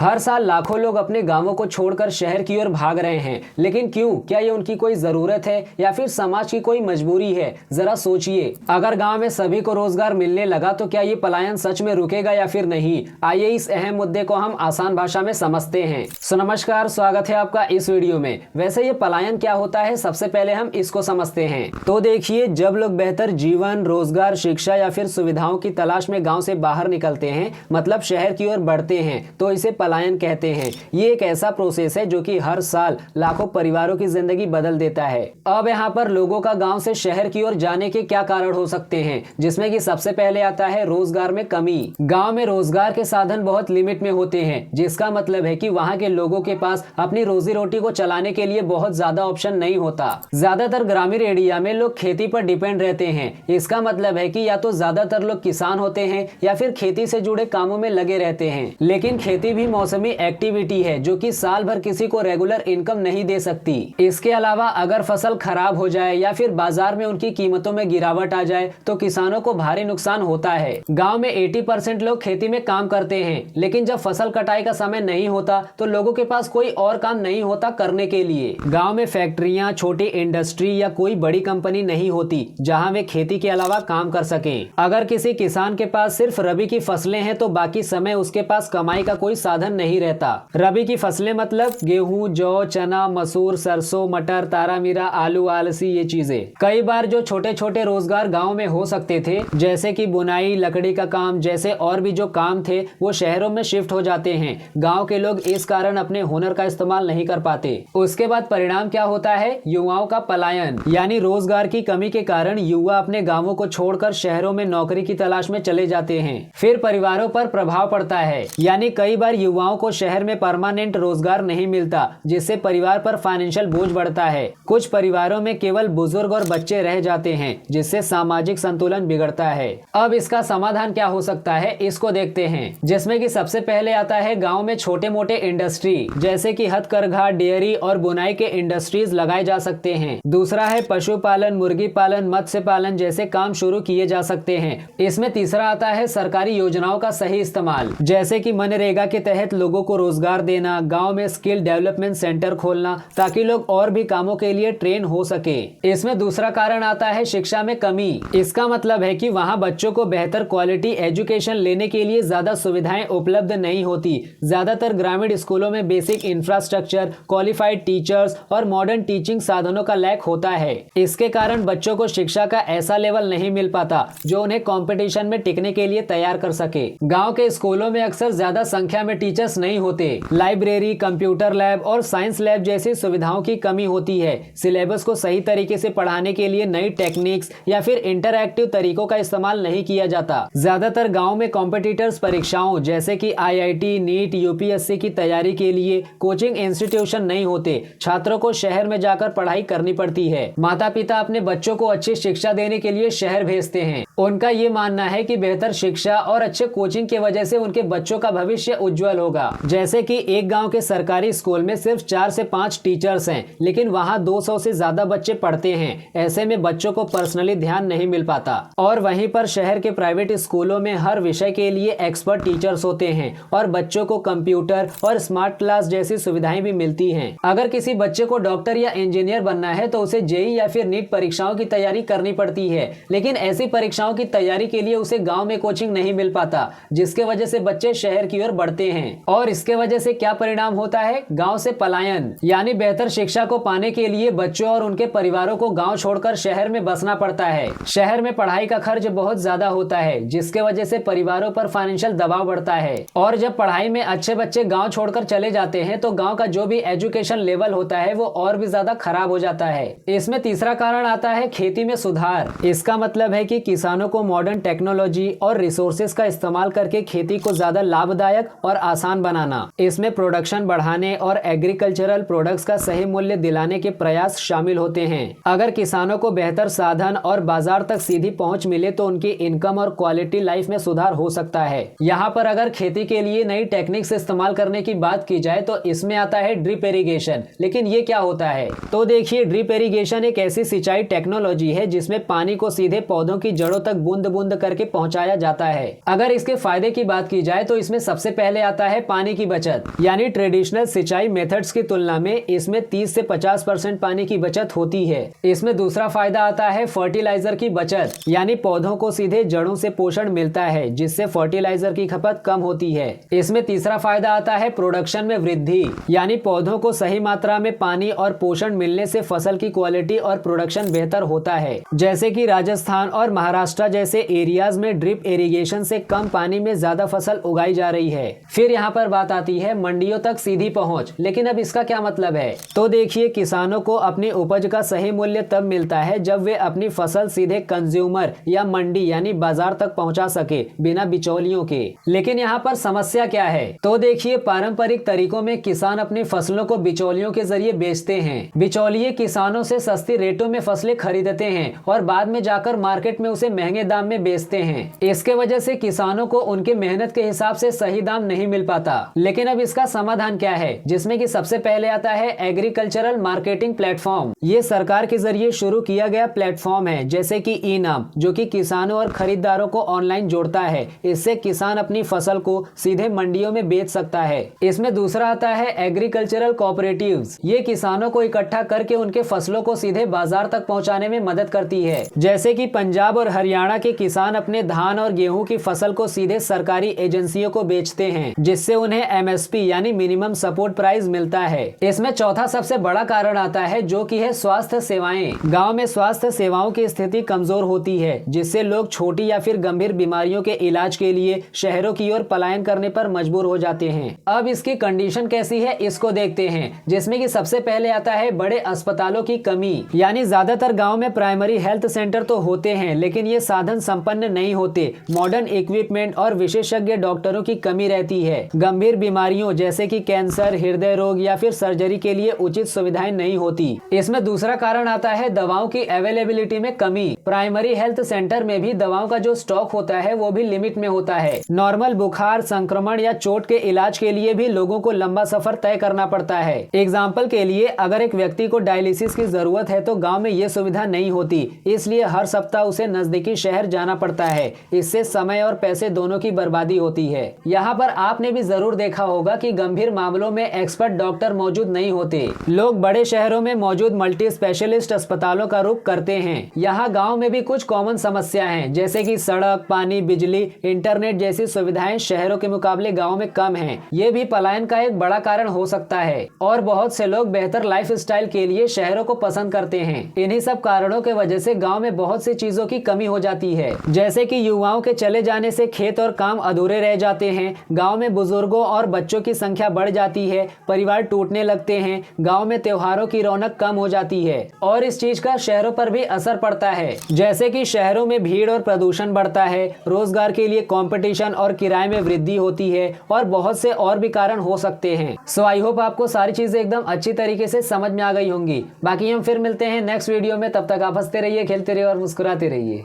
हर साल लाखों लोग अपने गांवों को छोड़कर शहर की ओर भाग रहे हैं, लेकिन क्यों? क्या ये उनकी कोई जरूरत है या फिर समाज की कोई मजबूरी है? जरा सोचिए, अगर गांव में सभी को रोजगार मिलने लगा तो क्या ये पलायन सच में रुकेगा या फिर नहीं? आइए इस अहम मुद्दे को हम आसान भाषा में समझते हैं। नमस्कार, स्वागत है आपका इस वीडियो में। वैसे ये पलायन क्या होता है, सबसे पहले हम इसको समझते हैं। तो देखिए, जब लोग बेहतर जीवन, रोजगार, शिक्षा या फिर सुविधाओं की तलाश में गाँव से बाहर निकलते हैं, मतलब शहर की ओर बढ़ते हैं, तो इसे पलायन कहते हैं। ये एक ऐसा प्रोसेस है जो कि हर साल लाखों परिवारों की जिंदगी बदल देता है। अब यहाँ पर लोगों का गांव से शहर की ओर जाने के क्या कारण हो सकते हैं, जिसमें कि सबसे पहले आता है रोजगार में कमी। गांव में रोजगार के साधन बहुत लिमिट में होते हैं, जिसका मतलब है कि वहाँ के लोगों के पास अपनी रोजी रोटी को चलाने के लिए बहुत ज्यादा ऑप्शन नहीं होता। ज्यादातर ग्रामीण एरिया में लोग खेती पर डिपेंड रहते हैं। इसका मतलब है कि या तो ज्यादातर लोग किसान होते हैं या फिर खेती से जुड़े कामों में लगे रहते हैं। लेकिन खेती भी मौसमी एक्टिविटी है जो कि साल भर किसी को रेगुलर इनकम नहीं दे सकती। इसके अलावा अगर फसल खराब हो जाए या फिर बाजार में उनकी कीमतों में गिरावट आ जाए तो किसानों को भारी नुकसान होता है। गांव में 80% लोग खेती में काम करते हैं, लेकिन जब फसल कटाई का समय नहीं होता तो लोगों के पास कोई और काम नहीं होता करने के लिए। गाँव में फैक्ट्रियाँ, छोटी इंडस्ट्री या कोई बड़ी कंपनी नहीं होती जहाँ वे खेती के अलावा काम कर सके। अगर किसी किसान के पास सिर्फ रबी की फसलें हैं तो बाकी समय उसके पास कमाई का कोई साधन नहीं रहता। रबी की फसलें मतलब गेहूं, जौ, चना, मसूर, सरसों, मटर, तारामीरा, आलू, आलसी, ये चीजें। कई बार जो छोटे छोटे रोजगार गांव में हो सकते थे, जैसे कि बुनाई, लकड़ी का काम जैसे और भी जो काम थे, वो शहरों में शिफ्ट हो जाते हैं। गांव के लोग इस कारण अपने हुनर का इस्तेमाल नहीं कर पाते। उसके बाद परिणाम क्या होता है? युवाओं का पलायन, यानी रोजगार की कमी के कारण युवा अपने गांवों को छोड़कर शहरों में नौकरी की तलाश में चले जाते हैं। फिर परिवारों पर प्रभाव पड़ता है, यानी कई बार युवाओं को शहर में परमानेंट रोजगार नहीं मिलता, जिससे परिवार पर फाइनेंशियल बोझ बढ़ता है। कुछ परिवारों में केवल बुजुर्ग और बच्चे रह जाते हैं, जिससे सामाजिक संतुलन बिगड़ता है। अब इसका समाधान क्या हो सकता है, इसको देखते हैं, जिसमें कि सबसे पहले आता है गांव में छोटे मोटे इंडस्ट्री, जैसे कि हथकरघा, डेयरी और बुनाई के इंडस्ट्रीज लगाए जा सकते हैं। दूसरा है पशुपालन, मुर्गी पालन, मत्स्य पालन जैसे काम शुरू किए जा सकते हैं। इसमें तीसरा आता है सरकारी योजनाओं का सही इस्तेमाल, जैसे कि मनरेगा के तहत लोगों को रोजगार देना, गांव में स्किल डेवलपमेंट सेंटर खोलना ताकि लोग और भी कामों के लिए ट्रेन हो सके। इसमें दूसरा कारण आता है शिक्षा में कमी। इसका मतलब है कि वहां बच्चों को बेहतर क्वालिटी एजुकेशन लेने के लिए ज्यादा सुविधाएं उपलब्ध नहीं होती। ज्यादातर ग्रामीण स्कूलों में बेसिक इंफ्रास्ट्रक्चर, क्वालिफाइड टीचर्स और मॉडर्न टीचिंग साधनों का लैक होता है। इसके कारण बच्चों को शिक्षा का ऐसा लेवल नहीं मिल पाता जो उन्हें कंपटीशन में टिकने के लिए तैयार कर सके। गांव के स्कूलों में अक्सर ज्यादा संख्या में टीचर्स नहीं होते। लाइब्रेरी, कंप्यूटर लैब और साइंस लैब जैसी सुविधाओं की कमी होती है। सिलेबस को सही तरीके से पढ़ाने के लिए नई टेक्निक्स या फिर इंटरैक्टिव तरीकों का इस्तेमाल नहीं किया जाता। ज्यादातर गांव में कॉम्पिटिटर्स परीक्षाओं जैसे कि IIT, नीट, UPSC की तैयारी के लिए कोचिंग इंस्टीट्यूशन नहीं होते। छात्रों को शहर में जाकर पढ़ाई करनी पड़ती है। माता पिता अपने बच्चों को अच्छी शिक्षा देने के लिए शहर भेजते हैं। उनका ये मानना है कि बेहतर शिक्षा और अच्छे कोचिंग की वजह से उनके बच्चों का भविष्य उज्जवल होगा। जैसे कि एक गांव के सरकारी स्कूल में सिर्फ 4 से 5 टीचर्स हैं, लेकिन वहां 200 से ज्यादा बच्चे पढ़ते हैं। ऐसे में बच्चों को पर्सनली ध्यान नहीं मिल पाता। और वहीं पर शहर के प्राइवेट स्कूलों में हर विषय के लिए एक्सपर्ट टीचर्स होते हैं और बच्चों को कंप्यूटर और स्मार्ट क्लास जैसी सुविधाएं भी मिलती हैं। अगर किसी बच्चे को डॉक्टर या इंजीनियर बनना है तो उसे JEE या फिर नीट परीक्षाओं की तैयारी करनी पड़ती है, लेकिन ऐसी परीक्षाओं की तैयारी के लिए उसे गाँव में कोचिंग नहीं मिल पाता, जिसके वजह से बच्चे शहर की ओर बढ़ते हैं। और इसके वजह से क्या परिणाम होता है? गांव से पलायन, यानी बेहतर शिक्षा को पाने के लिए बच्चों और उनके परिवारों को गांव छोड़कर शहर में बसना पड़ता है। शहर में पढ़ाई का खर्च बहुत ज्यादा होता है, जिसके वजह से परिवारों पर फाइनेंशियल दबाव बढ़ता है। और जब पढ़ाई में अच्छे बच्चे गांव छोड़कर चले जाते हैं तो गांव का जो भी एजुकेशन लेवल होता है वो और भी ज्यादा खराब हो जाता है। इसमें तीसरा कारण आता है खेती में सुधार। इसका मतलब है कि किसानों को मॉडर्न टेक्नोलॉजी और रिसोर्सेज का इस्तेमाल करके खेती को ज्यादा लाभदायक और आसान बनाना। इसमें प्रोडक्शन बढ़ाने और एग्रीकल्चरल प्रोडक्ट्स का सही मूल्य दिलाने के प्रयास शामिल होते हैं। अगर किसानों को बेहतर साधन और बाजार तक सीधी पहुंच मिले तो उनकी इनकम और क्वालिटी लाइफ में सुधार हो सकता है। यहाँ पर अगर खेती के लिए नई टेक्निक्स इस्तेमाल करने की बात की जाए तो इसमें आता है ड्रिप इरिगेशन। लेकिन ये क्या होता है? तो देखिए, ड्रिप इरिगेशन एक ऐसी सिंचाई टेक्नोलॉजी है जिसमें पानी को सीधे पौधों की जड़ों तक बूंद बूंद करके पहुंचाया जाता है। अगर इसके फायदे की बात की जाए तो इसमें सबसे पहले आता है पानी की बचत, यानी ट्रेडिशनल सिंचाई मेथड्स की तुलना में इसमें 30 से 50% पानी की बचत होती है। इसमें दूसरा फायदा आता है फर्टिलाइजर की बचत, यानी पौधों को सीधे जड़ों से पोषण मिलता है जिससे फर्टिलाइजर की खपत कम होती है। इसमें तीसरा फायदा आता है प्रोडक्शन में वृद्धि, यानी पौधों को सही मात्रा में पानी और पोषण मिलने से फसल की क्वालिटी और प्रोडक्शन बेहतर होता है। जैसे कि राजस्थान और महाराष्ट्र जैसे एरियाज में ड्रिप इरिगेशन से कम पानी में ज्यादा फसल उगाई जा रही है। फिर यहाँ पर बात आती है मंडियों तक सीधी पहुँच। लेकिन अब इसका क्या मतलब है? तो देखिए, किसानों को अपनी उपज का सही मूल्य तब मिलता है जब वे अपनी फसल सीधे कंज्यूमर या मंडी यानी बाजार तक पहुंचा सके बिना बिचौलियों के। लेकिन यहाँ पर समस्या क्या है? तो देखिए, पारंपरिक तरीकों में किसान अपनी फसलों को बिचौलियों के जरिए बेचते हैं। बिचौलिए किसानों से सस्ती रेटों में फसलें खरीदते हैं और बाद में जाकर मार्केट में उसे महंगे दाम में बेचते हैं। इसके वजह से किसानों को उनके मेहनत के हिसाब से सही दाम नहीं मिल पाता। लेकिन अब इसका समाधान क्या है? जिसमें कि सबसे पहले आता है एग्रीकल्चरल मार्केटिंग प्लेटफॉर्म। ये सरकार के जरिए शुरू किया गया प्लेटफॉर्म है, जैसे कि ई-नाम, जो कि किसानों और खरीदारों को ऑनलाइन जोड़ता है। इससे किसान अपनी फसल को सीधे मंडियों में बेच सकता है। इसमें दूसरा आता है एग्रीकल्चरल कोऑपरेटिव्स। ये किसानों को इकट्ठा करके उनके फसलों को सीधे बाजार तक पहुंचाने में मदद करती है। जैसे कि पंजाब और हरियाणा के किसान अपने धान और गेहूं की फसल को सीधे सरकारी एजेंसियों को बेचते हैं, जिससे उन्हें एमएसपी यानी मिनिमम सपोर्ट प्राइस मिलता है। इसमें चौथा सबसे बड़ा कारण आता है, जो कि है स्वास्थ्य सेवाएं। गाँव में स्वास्थ्य सेवाओं की स्थिति कमजोर होती है, जिससे लोग छोटी या फिर गंभीर बीमारियों के इलाज के लिए शहरों की ओर पलायन करने पर मजबूर हो जाते हैं। अब इसकी कंडीशन कैसी है इसको देखते हैं, जिसमें कि सबसे पहले आता है बड़े अस्पतालों की कमी। यानी ज्यादातर गांव में प्राइमरी हेल्थ सेंटर तो होते हैं, लेकिन ये साधन संपन्न नहीं होते। मॉडर्न इक्विपमेंट और विशेषज्ञ डॉक्टरों की कमी रहती है। गंभीर बीमारियों जैसे कि कैंसर, हृदय रोग या फिर सर्जरी के लिए उचित सुविधाएं नहीं होती। इसमें दूसरा कारण आता है दवाओं की अवेलेबिलिटी में कमी। प्राइमरी हेल्थ सेंटर में भी दवाओं का जो स्टॉक होता है वो भी लिमिट में होता है। नॉर्मल बुखार, संक्रमण या चोट के इलाज के लिए भी लोगों को लंबा सफर तय करना पड़ता है। एग्जाम्पल के लिए, अगर एक व्यक्ति को डायलिसिस की जरूरत है तो गांव में ये सुविधा नहीं होती, इसलिए हर सप्ताह उसे नजदीकी शहर जाना पड़ता है। इससे समय और पैसे दोनों की बर्बादी होती है। यहाँ पर आपने भी जरूर देखा होगा कि गंभीर मामलों में एक्सपर्ट डॉक्टर मौजूद नहीं होते। लोग बड़े शहरों में मौजूद मल्टी स्पेशलिस्ट अस्पतालों का रुख करते हैं। यहाँ गाँव में भी कुछ कॉमन समस्या है, जैसे की सड़क, पानी, बिजली, इंटरनेट जैसी सुविधाएं शहरों के मुकाबले गाँव में कम है। ये भी पलायन का एक बड़ा कारण हो सकता है। और बहुत से लोग बेहतर लाइफस्टाइल के लिए शहरों को पसंद करते हैं। इन्हीं सब कारणों के वजह से गांव में बहुत सी चीजों की कमी हो जाती है, जैसे कि युवाओं के चले जाने से खेत और काम अधूरे रह जाते हैं। गांव में बुजुर्गों और बच्चों की संख्या बढ़ जाती है, परिवार टूटने लगते हैं। गांव में त्योहारों की रौनक कम हो जाती है और इस चीज का शहरों पर भी असर पड़ता है, जैसे कि शहरों में भीड़ और प्रदूषण बढ़ता है, रोजगार के लिए कंपटीशन और किराए में वृद्धि होती है और बहुत से और भी कारण हो सकते हैं। सो आई होप आपको सारी चीजें एकदम अच्छी तरीके से समझ में आ गई होंगी। बाकी हम फिर मिलते हैं नेक्स्ट वीडियो में। तब तक आप हंसते रहिए, खेलते रहिए और मुस्कुराते रहिए।